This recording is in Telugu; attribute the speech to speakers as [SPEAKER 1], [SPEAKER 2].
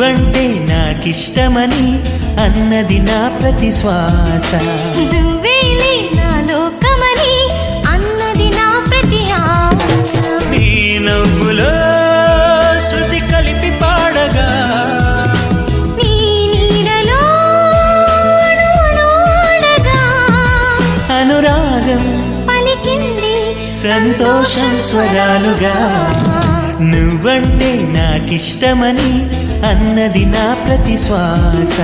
[SPEAKER 1] నువ్వంటే నాకిష్టమని అన్నది నా ప్రతి శ్వాస.
[SPEAKER 2] నువ్వేలే నా లోకమని అన్నది నా ప్రతి ఆశ.
[SPEAKER 1] నీ నవ్వులో శృతి కలిపి పాడగా
[SPEAKER 2] నీ నీడలో అణువణువడగా
[SPEAKER 1] అనురాగం
[SPEAKER 2] పలికింది
[SPEAKER 1] సంతోషం స్వరాలుగా. నువ్వంటే నాకిష్టమని అన్నది నా ప్రతి శ్వాస.